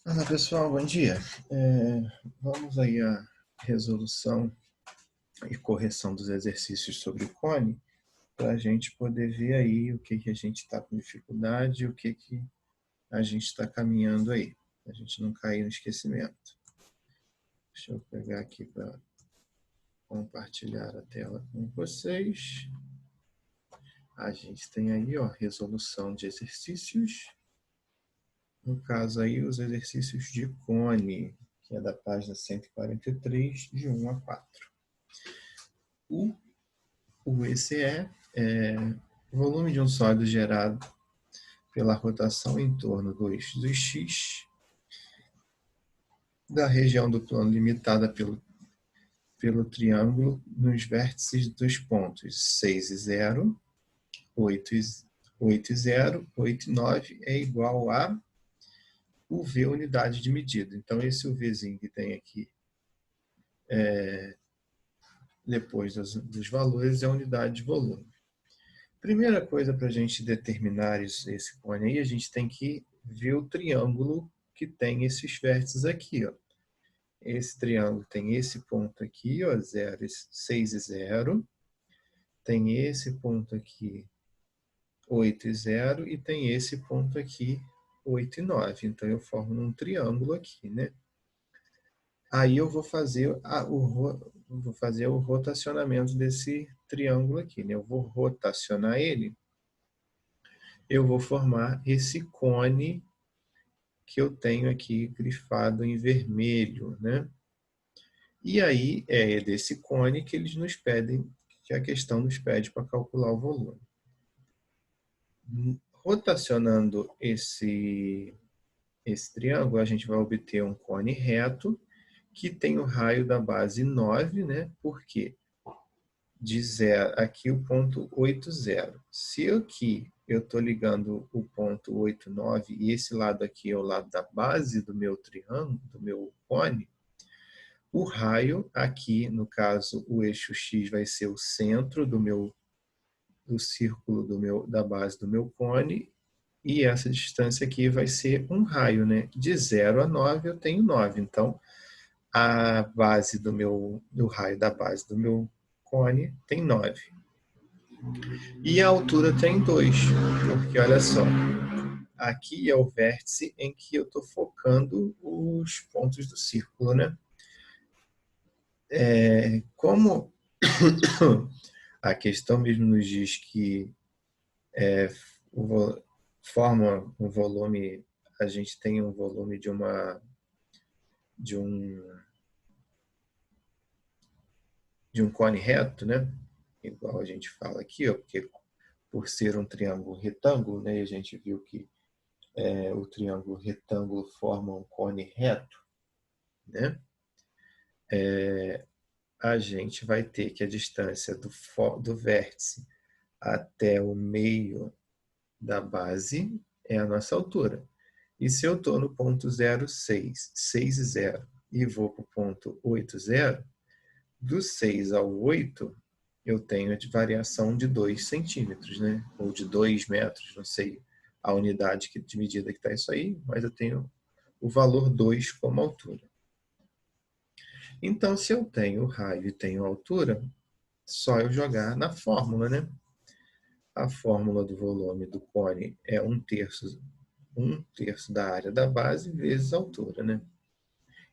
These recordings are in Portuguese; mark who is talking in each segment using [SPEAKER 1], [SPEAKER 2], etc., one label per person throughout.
[SPEAKER 1] Olá pessoal, bom dia. Vamos aí à resolução e correção dos exercícios sobre o cone, para a gente poder ver aí o que a gente está com dificuldade e o que a gente está caminhando aí, para a gente não cair no esquecimento. Deixa eu pegar aqui para compartilhar a tela com vocês. A gente tem aí, ó, resolução de exercícios. No caso aí, os exercícios de cone, que é da página 143, de 1 a 4. O ECE é o volume de um sólido gerado pela rotação em torno do eixo do X da região do plano limitada pelo triângulo nos vértices dos pontos 6 e 0, 8 e 0, 8 e 9 é igual a UV, unidade de medida. Então, esse UVzinho que tem aqui depois dos valores é a unidade de volume. Primeira coisa para a gente determinar esse cone aí, a gente tem que ver o triângulo que tem esses vértices aqui, ó. Esse triângulo tem esse ponto aqui, ó, 6 e 0. Tem esse ponto aqui, 8 e 0. E tem esse ponto aqui, 8 e 9. Então, eu formo um triângulo aqui, né? Aí eu vou fazer o rotacionamento desse triângulo aqui, né? Eu vou rotacionar ele. Eu vou formar esse cone que eu tenho aqui grifado em vermelho, né? E aí é desse cone que eles nos pedem, que a questão nos pede para calcular o volume. Rotacionando esse triângulo, a gente vai obter um cone reto que tem o raio da base 9, né? Por quê? De 0, aqui o ponto 8, 0. Se aqui eu estou ligando o ponto 8, 9 e esse lado aqui é o lado da base do meu triângulo, do meu cone, o raio aqui, no caso, o eixo X vai ser o centro do círculo da base do meu cone, e essa distância aqui vai ser um raio, né? De 0 a 9 eu tenho 9, então a base do raio da base do meu cone tem 9. E a altura tem 2, porque olha só, aqui é o vértice em que eu estou focando os pontos do círculo, né? Como a questão mesmo nos diz que forma um volume, a gente tem um volume de um cone reto, né? Igual a gente fala aqui, ó, porque por ser um triângulo retângulo, né? A gente viu que o triângulo retângulo forma um cone reto, né? A gente vai ter que a distância do vértice até o meio da base é a nossa altura. E se eu estou no ponto 0, 6, 6 e 0, e vou para o ponto 8, 0, do 6 ao 8, eu tenho a variação de 2 centímetros, né? Ou de 2 metros, não sei a unidade de medida que está isso aí, mas eu tenho o valor 2 como altura. Então, se eu tenho o raio e tenho a altura, só eu jogar na fórmula, né? A fórmula do volume do cone é 1/3 da área da base vezes a altura, né?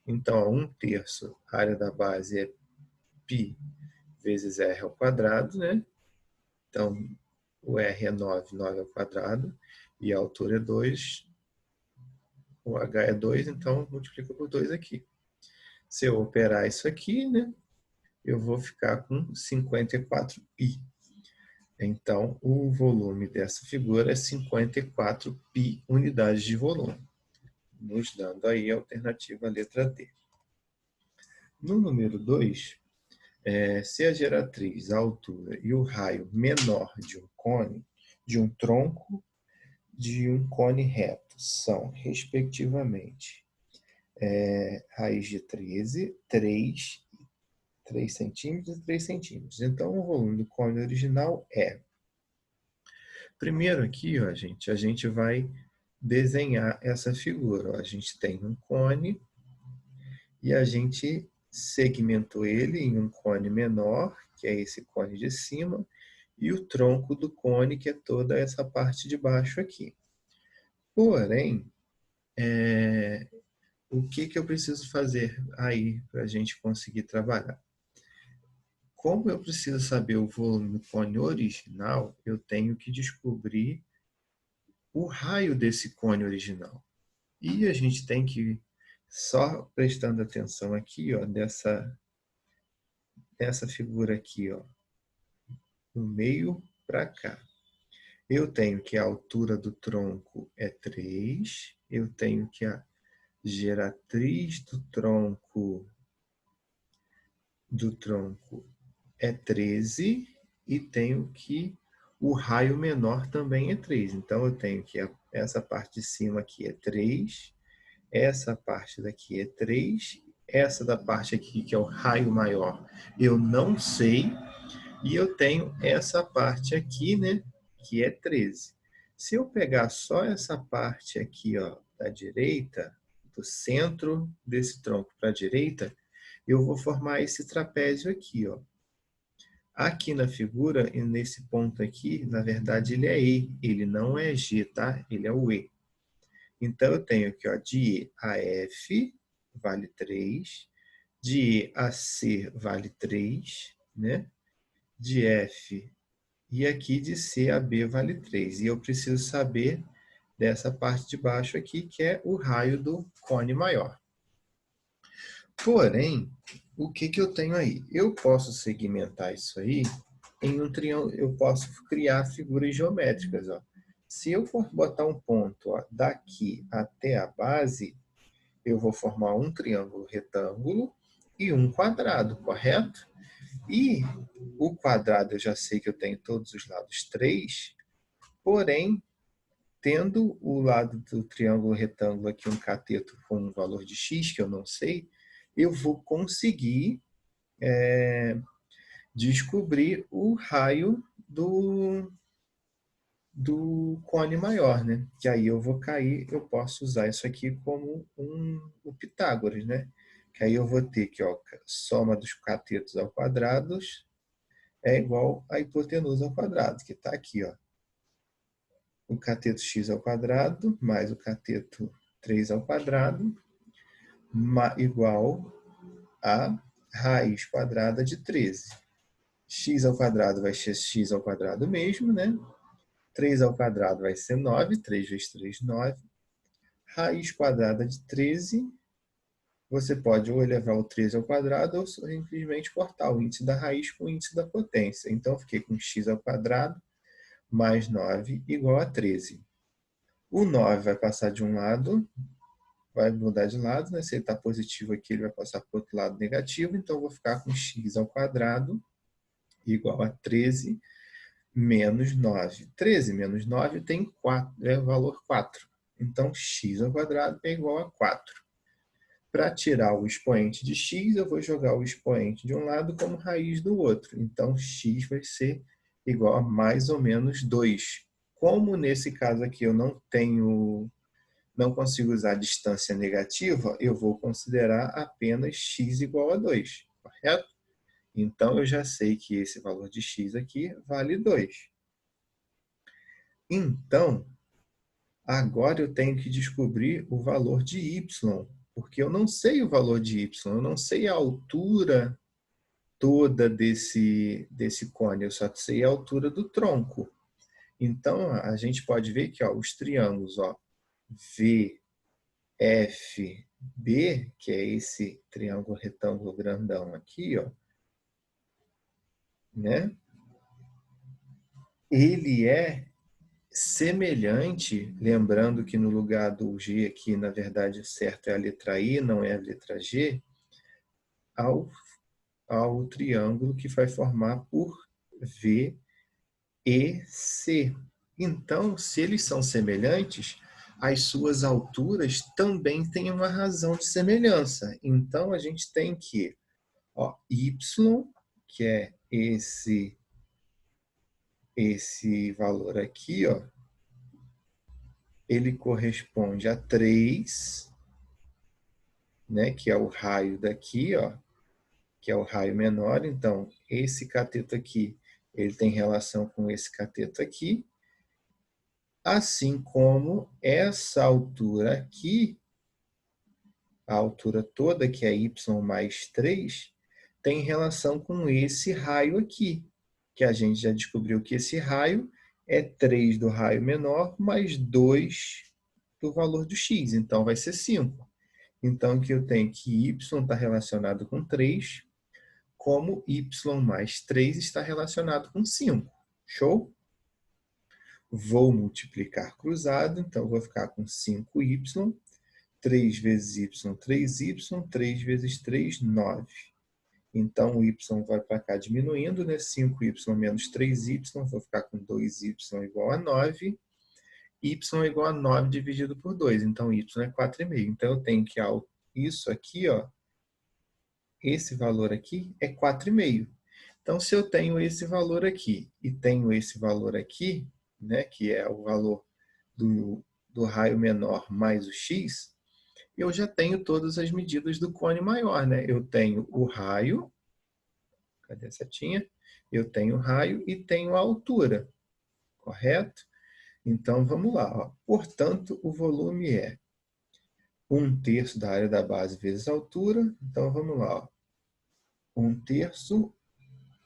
[SPEAKER 1] Então, 1/3 a área da base é π vezes r ao quadrado, né? Então, o r é 9, 9 ao quadrado, e a altura é 2, o h é 2, então multiplica por 2 aqui. Se eu operar isso aqui, né, eu vou ficar com 54π. Então, o volume dessa figura é 54π unidades de volume, nos dando aí a alternativa letra D. No número 2, se a geratriz, a altura e o raio menor de um cone, de um tronco de um cone reto são, respectivamente, raiz de 13, 3 centímetros e 3 centímetros. Então, o volume do cone original é... Primeiro aqui, ó, a gente vai desenhar essa figura. Ó, a gente tem um cone e a gente segmentou ele em um cone menor, que é esse cone de cima, e o tronco do cone, que é toda essa parte de baixo aqui. Porém, o que eu preciso fazer aí para a gente conseguir trabalhar? Como eu preciso saber o volume do cone original, eu tenho que descobrir o raio desse cone original. E a gente tem que, só prestando atenção aqui, ó, dessa figura aqui, ó, do meio para cá. Eu tenho que a altura do tronco é 3, eu tenho que a geratriz do tronco é 13 e tenho que o raio menor também é 3. Então, eu tenho que essa parte de cima aqui é 3, essa parte daqui é 3, essa da parte aqui, que é o raio maior, eu não sei, e eu tenho essa parte aqui, né, que é 13. Se eu pegar só essa parte aqui, ó, da direita, do centro desse tronco para a direita, eu vou formar esse trapézio aqui, ó. Aqui na figura, e nesse ponto aqui, na verdade ele é E, ele não é G, tá? Ele é o E. Então eu tenho aqui, ó, de E a F vale 3, de E a C vale 3, né? De F e aqui de C a B vale 3. E eu preciso saber dessa parte de baixo aqui, que é o raio do cone maior. Porém, o que eu tenho aí? Eu posso segmentar isso aí em um triângulo, eu posso criar figuras geométricas. Ó. Se eu for botar um ponto, ó, daqui até a base, eu vou formar um triângulo retângulo e um quadrado, correto? E o quadrado eu já sei que eu tenho todos os lados 3, porém, tendo o lado do triângulo retângulo aqui um cateto com um valor de x, que eu não sei, eu vou conseguir descobrir o raio do cone maior, né? Que aí eu vou cair, eu posso usar isso aqui como o Pitágoras, né? Que aí eu vou ter que, ó, soma dos catetos ao quadrado é igual a hipotenusa ao quadrado, que está aqui, ó. O cateto x ao quadrado mais o cateto 3 ao quadrado igual a raiz quadrada de 13. X ao quadrado vai ser x ao quadrado mesmo, né? 3 ao quadrado vai ser 9, 3 vezes 3, 9. Raiz quadrada de 13, você pode ou elevar o 13 ao quadrado ou simplesmente cortar o índice da raiz com o índice da potência. Então, eu fiquei com x ao quadrado mais 9 igual a 13. O 9 vai passar de um lado, vai mudar de lado, né? Se ele está positivo aqui, ele vai passar para o outro lado negativo, então eu vou ficar com x ao quadrado igual a 13 menos 9. 13 menos 9 tem 4, é o valor 4. Então, x ao quadrado é igual a 4. Para tirar o expoente de x, eu vou jogar o expoente de um lado como raiz do outro. Então, x vai ser igual a mais ou menos 2. Como nesse caso aqui eu não consigo usar distância negativa, eu vou considerar apenas x igual a 2, correto? Então, eu já sei que esse valor de x aqui vale 2. Então, agora eu tenho que descobrir o valor de y, porque eu não sei o valor de y, eu não sei a altura toda desse cone, eu só sei a altura do tronco. Então, a gente pode ver que ó, os triângulos ó, V, F, B, que é esse triângulo retângulo grandão aqui, ó, né? Ele é semelhante, lembrando que no lugar do G aqui, na verdade, o certo é a letra I, não é a letra G, ao, ao triângulo que vai formar por V e C. Então, se eles são semelhantes, as suas alturas também têm uma razão de semelhança. Então, a gente tem que, ó, Y, que é esse valor aqui, ó, ele corresponde a 3, né, que é o raio daqui, ó, que é o raio menor. Então, esse cateto aqui, ele tem relação com esse cateto aqui, assim como essa altura aqui, a altura toda, que é y mais 3, tem relação com esse raio aqui, que a gente já descobriu que esse raio é 3 do raio menor mais 2 do valor do x, então vai ser 5. Então, aqui eu tenho que y está relacionado com 3, como y mais 3 está relacionado com 5. Show? Vou multiplicar cruzado, então vou ficar com 5y, 3 vezes y, 3y, 3 vezes 3, 9. Então, o y vai para cá diminuindo, né? 5y menos 3y, vou ficar com 2y igual a 9. Y é igual a 9 dividido por 2, então y é 4,5. Então, eu tenho que isso aqui, ó, esse valor aqui é 4,5. Então, se eu tenho esse valor aqui e tenho esse valor aqui, né, que é o valor do raio menor mais o x, eu já tenho todas as medidas do cone maior, né? Eu tenho o raio, cadê a setinha? Eu tenho o raio e tenho a altura, correto? Então, vamos lá. Ó. Portanto, o volume é 1/3 da área da base vezes a altura. Então, vamos lá. Ó. 1/3,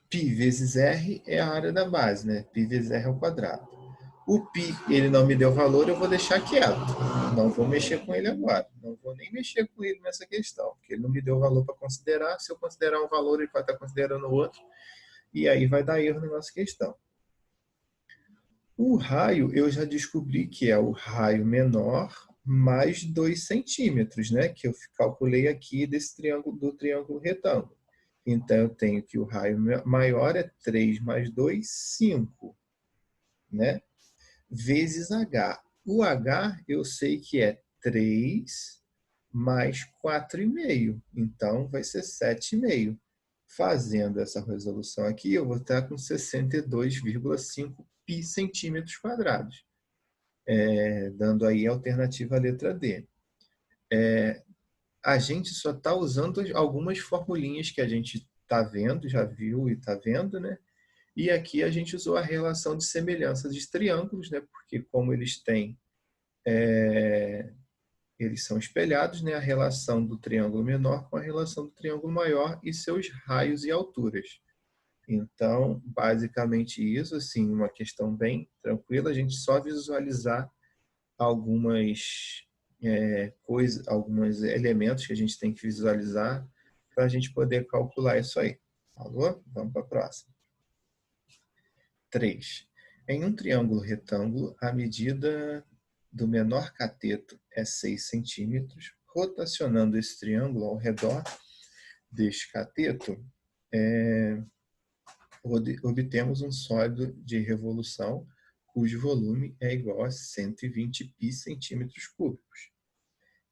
[SPEAKER 1] π vezes r é a área da base, né? Π vezes r ao quadrado. O π, ele não me deu valor, eu vou deixar quieto. Não vou mexer com ele agora. Não vou nem mexer com ele nessa questão, porque ele não me deu valor para considerar. Se eu considerar um valor, ele vai estar considerando outro. E aí vai dar erro na nossa questão. O raio, eu já descobri que é o raio menor mais 2 centímetros, né? Que eu calculei aqui desse triângulo, do triângulo retângulo. Então, eu tenho que o raio maior é 3 mais 2, 5, né? Vezes H. O H, eu sei que é 3 mais 4,5. Então, vai ser 7,5. Fazendo essa resolução aqui, eu vou estar com 62,5 π centímetros quadrados, dando aí a alternativa à letra D. A gente só está usando algumas formulinhas que a gente está vendo, já viu e está vendo, né? E aqui a gente usou a relação de semelhança de triângulos, né? Porque como eles têm, eles são espelhados, né? A relação do triângulo menor com a relação do triângulo maior e seus raios e alturas. Então, basicamente isso, assim, uma questão bem tranquila, a gente só visualizar algumas coisas, alguns elementos que a gente tem que visualizar para a gente poder calcular isso aí. Falou? Vamos para a próxima. 3. Em um triângulo retângulo, a medida do menor cateto é 6 centímetros. Rotacionando esse triângulo ao redor deste cateto, obtemos um sólido de revolução cujo volume é igual a 120 π centímetros cúbicos.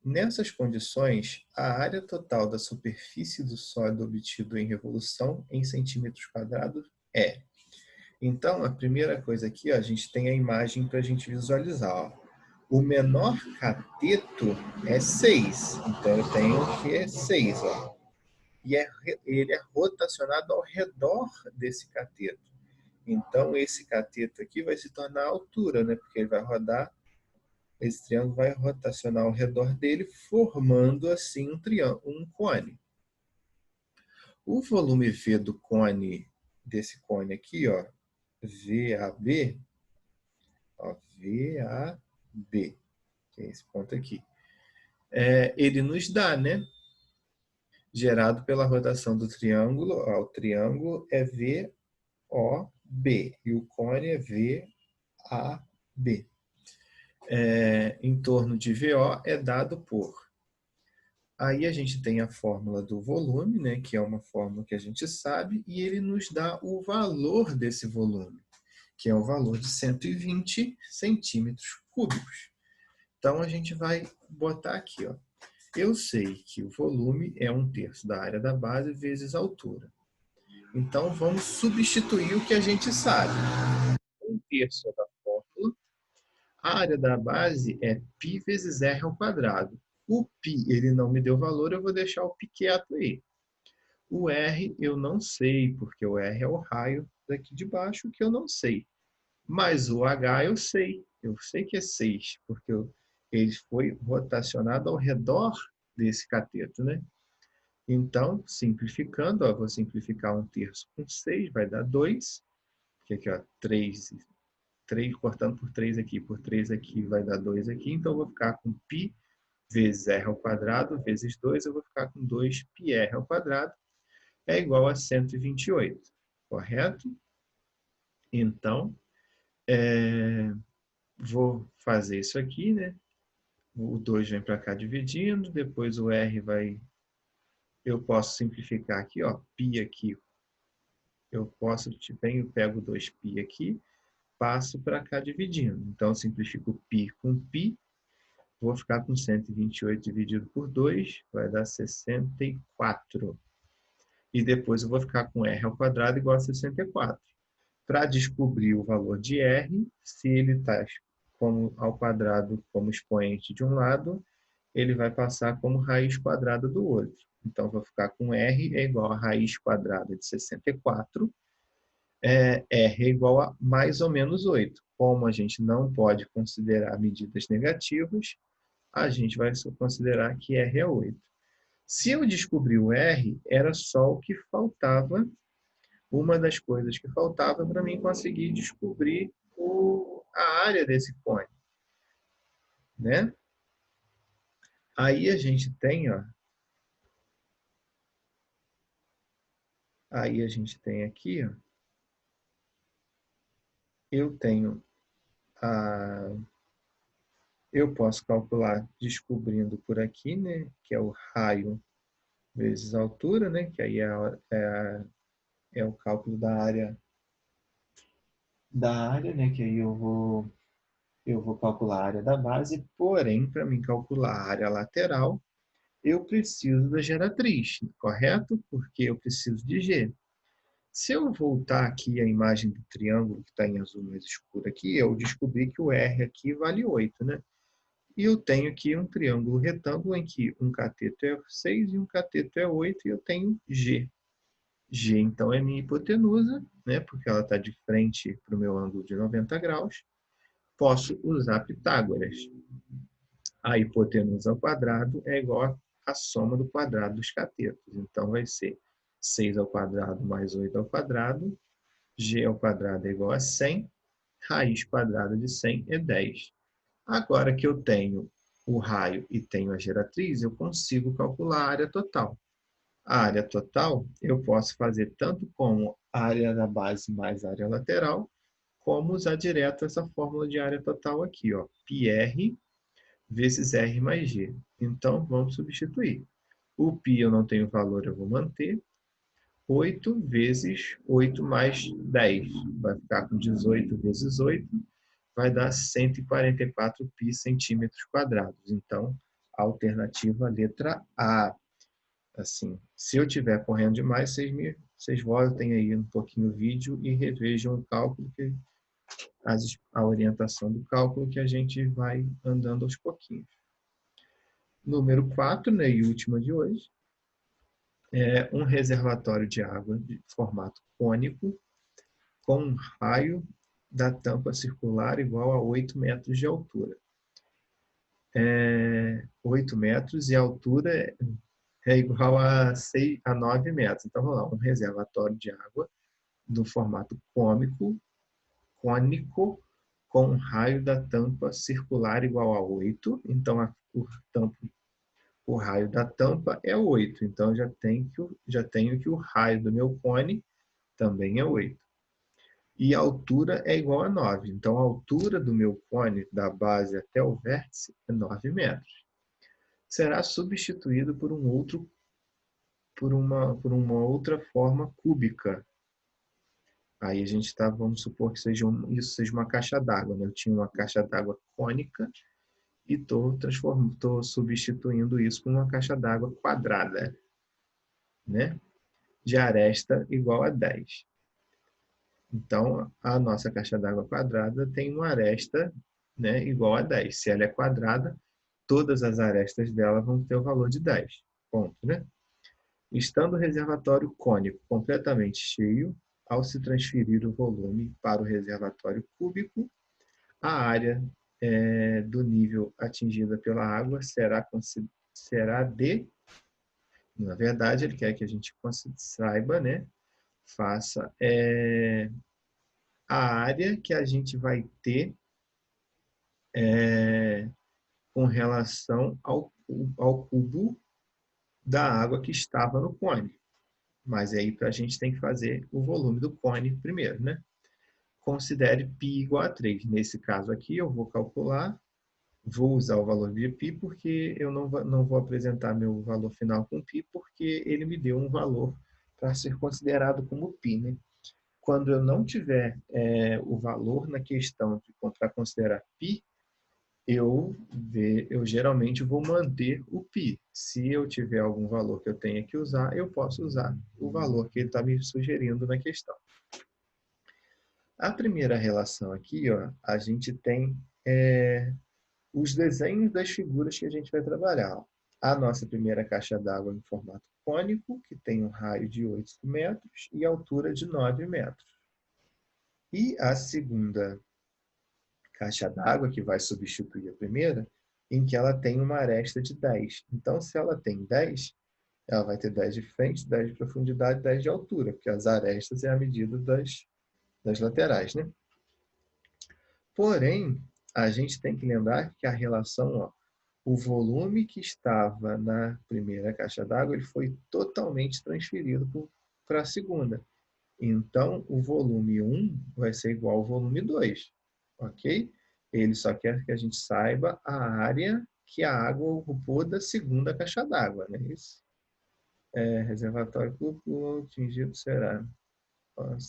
[SPEAKER 1] Nessas condições, a área total da superfície do sólido obtido em revolução em centímetros quadrados é. Então, a primeira coisa aqui, ó, a gente tem a imagem para a gente visualizar. Ó. O menor cateto é 6, então eu tenho que é 6. Ó. E ele é rotacionado ao redor desse cateto. Então, esse cateto aqui vai se tornar a altura, né? Porque ele vai rodar, esse triângulo vai rotacionar ao redor dele, formando assim um cone. O volume V do cone, desse cone aqui, ó, VAB, que é esse ponto aqui, ele nos dá, né? Gerado pela rotação do triângulo, ó, o triângulo é VOB e o cone é VAB. Em torno de VO é dado por. Aí a gente tem a fórmula do volume, né, que é uma fórmula que a gente sabe, e ele nos dá o valor desse volume, que é o valor de 120 centímetros cúbicos. Então a gente vai botar aqui, ó. Eu sei que o volume é 1/3 da área da base vezes a altura. Então vamos substituir o que a gente sabe. 1/3 é da fórmula. A área da base é π vezes r ao quadrado. O π, ele não me deu valor, eu vou deixar o π quieto aí. O r eu não sei, porque o r é o raio daqui de baixo que eu não sei. Mas o h eu sei. Eu sei que é 6, porque ele foi rotacionado ao redor desse cateto, né? Então, simplificando, ó, vou simplificar 1/3 com 6, vai dar 2. Porque aqui, ó, 3 cortando por 3 aqui, por 3 aqui, vai dar 2 aqui. Então, eu vou ficar com π vezes r ao quadrado, vezes 2, eu vou ficar com 2πr ao quadrado, é igual a 128, correto? Então, vou fazer isso aqui, né? O 2 vem para cá dividindo, depois o r vai... Eu posso simplificar aqui, ó, π aqui. Eu pego 2π aqui, passo para cá dividindo. Então, eu simplifico π com π, vou ficar com 128 dividido por 2, vai dar 64. E depois eu vou ficar com r ao quadrado igual a 64. Para descobrir o valor de r, se ele está ao quadrado como expoente de um lado, ele vai passar como raiz quadrada do outro. Então, vou ficar com r é igual a raiz quadrada de 64, r é igual a mais ou menos 8. Como a gente não pode considerar medidas negativas, a gente vai considerar que r é 8. Se eu descobrir o r, era só o que faltava, uma das coisas que faltava para mim conseguir descobrir a área desse cone, né? Aí a gente tem, ó, aí a gente tem aqui, ó, eu tenho eu posso calcular descobrindo por aqui, né, que é o raio vezes a altura, né, que aí é o cálculo da área, né, que aí eu vou calcular a área da base, porém, para mim calcular a área lateral, eu preciso da geratriz, correto? Porque eu preciso de G. Se eu voltar aqui a imagem do triângulo que está em azul mais escuro aqui, eu descobri que o R aqui vale 8, né? E eu tenho aqui um triângulo retângulo em que um cateto é 6 e um cateto é 8 e eu tenho G. G, então, é minha hipotenusa, né? Porque ela está de frente para o meu ângulo de 90 graus. Posso usar Pitágoras. A hipotenusa ao quadrado é igual à soma do quadrado dos catetos. Então, vai ser 6 ao quadrado mais 8 ao quadrado. G ao quadrado é igual a 100. Raiz quadrada de 100 é 10. Agora que eu tenho o raio e tenho a geratriz, eu consigo calcular a área total. A área total eu posso fazer tanto como a área da base mais a área lateral, como usar direto essa fórmula de área total aqui, ó, πr vezes R mais G. Então, vamos substituir. O π eu não tenho valor, eu vou manter. 8 vezes 8 mais 10. Vai ficar com 18 vezes 8. Vai dar 144 π centímetros quadrados. Então, a alternativa, a letra A. Assim, se eu estiver correndo demais, vocês voltem aí um pouquinho o vídeo e revejam o cálculo, a orientação do cálculo que a gente vai andando aos pouquinhos. Número 4, né, e última de hoje, é um reservatório de água de formato cônico com um raio da tampa circular igual a 8 metros de altura. 8 metros e a altura é igual a 9 metros. Então, vamos lá, um reservatório de água do formato cônico, com um raio da tampa circular igual a 8. Então, o raio da tampa é 8. Então, já tenho que o raio do meu cone também é 8. E a altura é igual a 9. Então, a altura do meu cone, da base até o vértice, é 9 metros. Será substituído por uma outra forma cúbica. Aí a gente vamos supor que isso seja uma caixa d'água, né? Eu tinha uma caixa d'água cônica e estou substituindo isso por uma caixa d'água quadrada, né? De aresta igual a 10. Então, a nossa caixa d'água quadrada tem uma aresta né, igual a 10. Se ela é quadrada, todas as arestas dela vão ter o valor de 10. Ponto, né? Estando o reservatório cônico completamente cheio, ao se transferir o volume para o reservatório cúbico, a área do nível atingida pela água será de... Na verdade, ele quer que a gente saiba, né? Faça a área que a gente vai ter com relação ao cubo da água que estava no cone. Mas aí a gente tem que fazer o volume do cone primeiro, né? Considere π igual a 3. Nesse caso aqui, eu vou calcular, vou usar o valor de π, porque eu não vou apresentar meu valor final com π, porque ele me deu um valor para ser considerado como π, né? Quando eu não tiver o valor na questão para considerar π, eu geralmente vou manter o π. Se eu tiver algum valor que eu tenha que usar, eu posso usar o valor que ele está me sugerindo na questão. A primeira relação aqui, ó, a gente tem os desenhos das figuras que a gente vai trabalhar. A nossa primeira caixa d'água em formato cônico, que tem um raio de 8 metros e altura de 9 metros. E a segunda caixa d'água, que vai substituir a primeira, em que ela tem uma aresta de 10. Então, se ela tem 10, ela vai ter 10 de frente, 10 de profundidade, 10 de altura, porque as arestas é a medida das laterais, né? Porém, a gente tem que lembrar que a relação, ó, o volume que estava na primeira caixa d'água, ele foi totalmente transferido para a segunda. Então, o volume 1 vai ser igual ao volume 2, ok? Ele só quer que a gente saiba a área que a água ocupou da segunda caixa d'água, né? Isso. Reservatório público atingido será.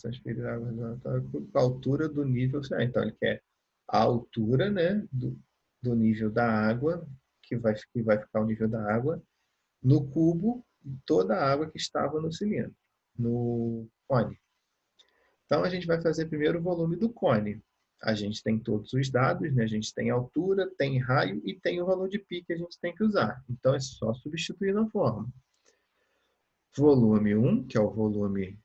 [SPEAKER 1] Transferir água ao reservatório público, a altura do nível será. Então, ele quer a altura, né, do nível da água, que vai ficar o nível da água, no cubo, toda a água que estava no cilindro, no cone. Então, a gente vai fazer primeiro o volume do cone. A gente tem todos os dados, né? A gente tem altura, tem raio e tem o valor de π que a gente tem que usar. Então, é só substituir na fórmula. Volume 1, que é o volume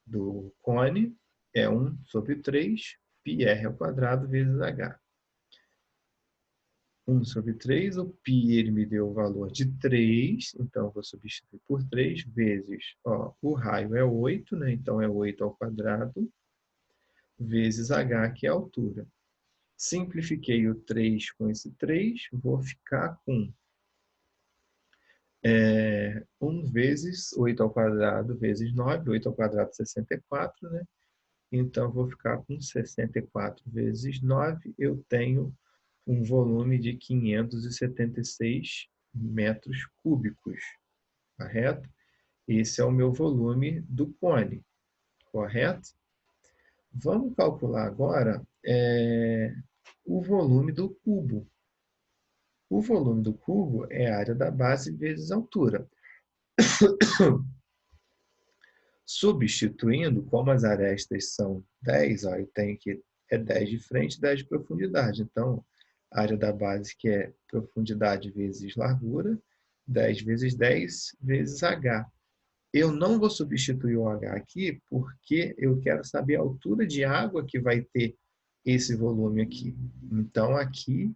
[SPEAKER 1] do cone, é 1 sobre 3, πr ao quadrado vezes h. 1 sobre 3, o π ele me deu o valor de 3, então eu vou substituir por 3 vezes, ó, o raio é 8, né? Então é 8 ao quadrado, vezes h, que é a altura. Simplifiquei o 3 com esse 3, vou ficar com 1 vezes 8 ao quadrado vezes 9, 8 ao quadrado 64, né? Então, vou ficar com 64 vezes 9, eu tenho um volume de 576 metros cúbicos, correto? Esse é o meu volume do cone, correto? Vamos calcular agora o volume do cubo. O volume do cubo é a área da base vezes a altura. Substituindo, como as arestas são 10, ó, eu tenho que 10 de frente, 10 de profundidade. Então, a área da base, que é profundidade vezes largura, 10 vezes 10 vezes h. Eu não vou substituir o h aqui, porque eu quero saber a altura de água que vai ter esse volume aqui. Então, aqui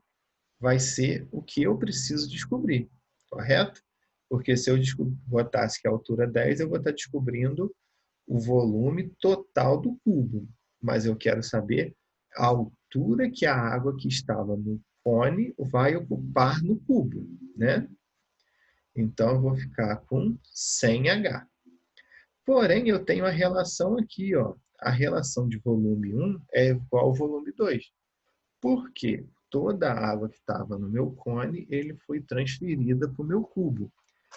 [SPEAKER 1] vai ser o que eu preciso descobrir, correto? Porque se eu botasse que a altura é 10, eu vou estar descobrindo o volume total do cubo, mas eu quero saber a altura que a água que estava no cone vai ocupar no cubo, né? Então, eu vou ficar com 100H. Porém, eu tenho a relação aqui, ó. A relação de volume 1 é igual ao volume 2. Por quê? Toda a água que estava no meu cone, ele foi transferida para o meu cubo.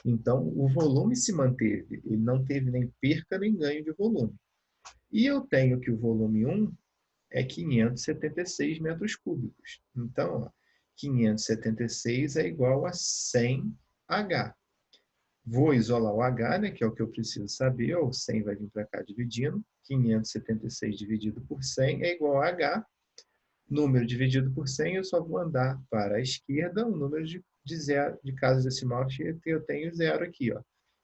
[SPEAKER 1] Então, o volume se manteve. Ele não teve nem perca nem ganho de volume. E eu tenho que o volume 1 é 576 metros cúbicos. Então, ó, 576 é igual a 100H. Vou isolar o H, né, que é o que eu preciso saber. O 100 vai vir para cá dividindo. 576 dividido por 100 é igual a H. Número dividido por 100, eu só vou andar para a esquerda o número de casas decimais que eu tenho zero aqui. Ó.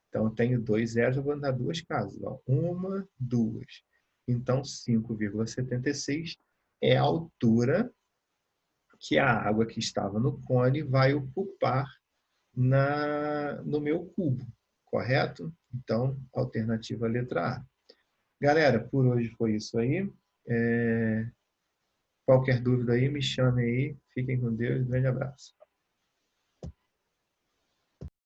[SPEAKER 1] Então, eu tenho 2 zeros, eu vou andar 2 casas. Ó. 1, 2. Então, 5,76 é a altura que a água que estava no cone vai ocupar no meu cubo, correto? Então, alternativa letra A. Galera, por hoje foi isso aí. Qualquer dúvida aí, me chame aí. Fiquem com Deus. Grande abraço.